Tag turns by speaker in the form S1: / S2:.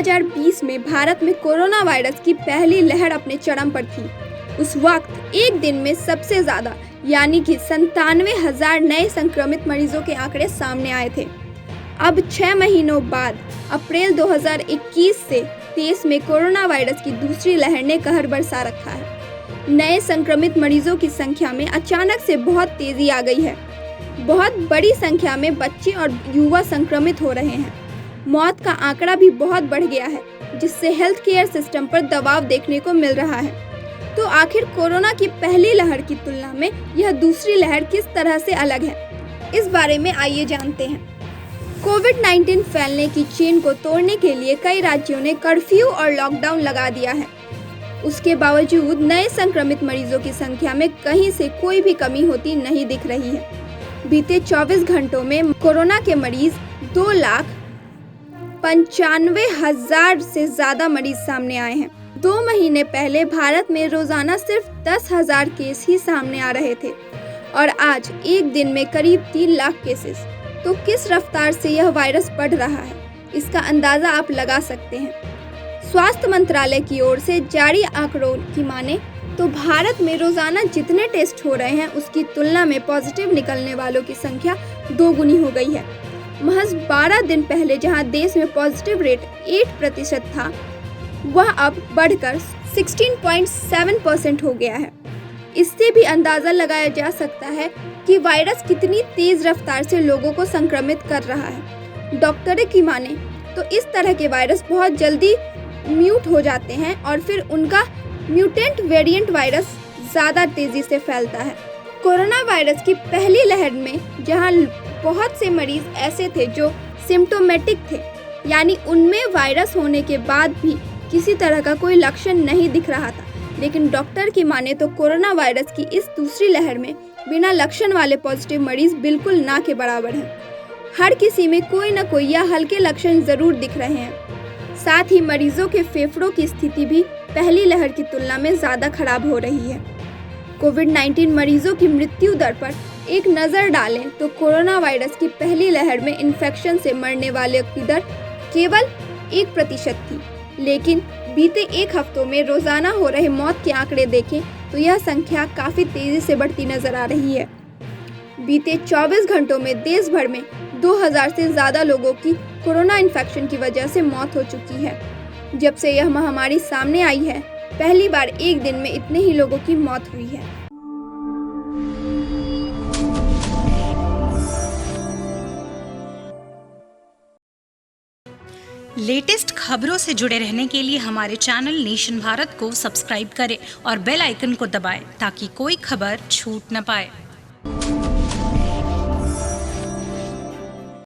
S1: 2020 में भारत में corona virus की पहली लहर अपने चरम पर थी। उस वक्त एक दिन में सबसे ज़्यादा यानी कि 97,000 नए संक्रमित मरीजों के आंकड़े सामने आए थे। अब 6 महीनों बाद अप्रैल 2021 से देश में कोरोना वायरस की दूसरी लहर ने कहर बरसा रखा है। नए संक्रमित मरीजों की संख्या में अचानक से बहुत तेज़ी आ गई है। बहुत बड़ी संख्या में बच्चे और युवा संक्रमित हो रहे हैं। मौत का आंकड़ा भी बहुत बढ़ गया है, जिससे हेल्थ केयर सिस्टम पर दबाव देखने को मिल रहा है। तो आखिर कोरोना की पहली लहर की तुलना में यह दूसरी लहर किस तरह से अलग है, इस बारे में आइए जानते हैं। कोविड-19 फैलने की चेन को तोड़ने के लिए कई राज्यों ने कर्फ्यू और लॉकडाउन लगा दिया है। उसके बावजूद नए संक्रमित मरीजों की संख्या में कहीं से कोई भी कमी होती नहीं दिख रही है। बीते 24 घंटों में कोरोना के मरीज 2,95,000 से ज़्यादा मरीज सामने आए हैं। 2 महीने पहले भारत में रोजाना सिर्फ 10,000 केस ही सामने आ रहे थे और आज एक दिन में करीब 3 लाख केसेस। तो किस रफ्तार से यह वायरस बढ़ रहा है, इसका अंदाज़ा आप लगा सकते हैं। स्वास्थ्य मंत्रालय की ओर से जारी आंकड़ों की माने तो भारत में रोजाना जितने टेस्ट हो रहे हैं उसकी तुलना में पॉजिटिव निकलने वालों की संख्या 2 गुनी हो गई है। महज 12 दिन पहले जहां देश में पॉजिटिव रेट 8% था, वह अब बढ़कर 16.7% हो गया है। इससे भी अंदाज़ा लगाया जा सकता है कि वायरस कितनी तेज़ रफ्तार से लोगों को संक्रमित कर रहा है। डॉक्टरों की माने तो इस तरह के वायरस बहुत जल्दी म्यूट हो जाते हैं और फिर उनका म्यूटेंट वेरिएंट वायरस ज़्यादा तेज़ी से फैलता है। कोरोना वायरस की पहली लहर में जहां बहुत से मरीज ऐसे थे जो सिम्टोमेटिक थे, यानी उनमें वायरस होने के बाद भी किसी तरह का कोई लक्षण नहीं दिख रहा था, लेकिन डॉक्टर की माने तो कोरोना वायरस की इस दूसरी लहर में बिना लक्षण वाले पॉजिटिव मरीज बिल्कुल ना के बराबर हैं। हर किसी में कोई न कोई या हल्के लक्षण ज़रूर दिख रहे हैं। साथ ही मरीजों के फेफड़ों की स्थिति भी पहली लहर की तुलना में ज़्यादा खराब हो रही है। कोविड-19 मरीजों की मृत्यु दर पर एक नज़र डालें तो कोरोना वायरस की पहली लहर में इन्फेक्शन से मरने वाले की दर केवल 1% थी, लेकिन बीते एक हफ्तों में रोज़ाना हो रहे मौत के आंकड़े देखें तो यह संख्या काफ़ी तेज़ी से बढ़ती नज़र आ रही है। बीते 24 घंटों में देश भर में 2,000 से ज़्यादा लोगों की कोरोना इन्फेक्शन की वजह से मौत हो चुकी है। जब से यह महामारी सामने आई है, पहली बार एक दिन में इतने ही लोगों की मौत हुई है।
S2: लेटेस्ट खबरों से जुड़े रहने के लिए हमारे चैनल नेशन भारत को सब्सक्राइब करें और बेल आइकन को दबाएं ताकि कोई खबर छूट न पाए।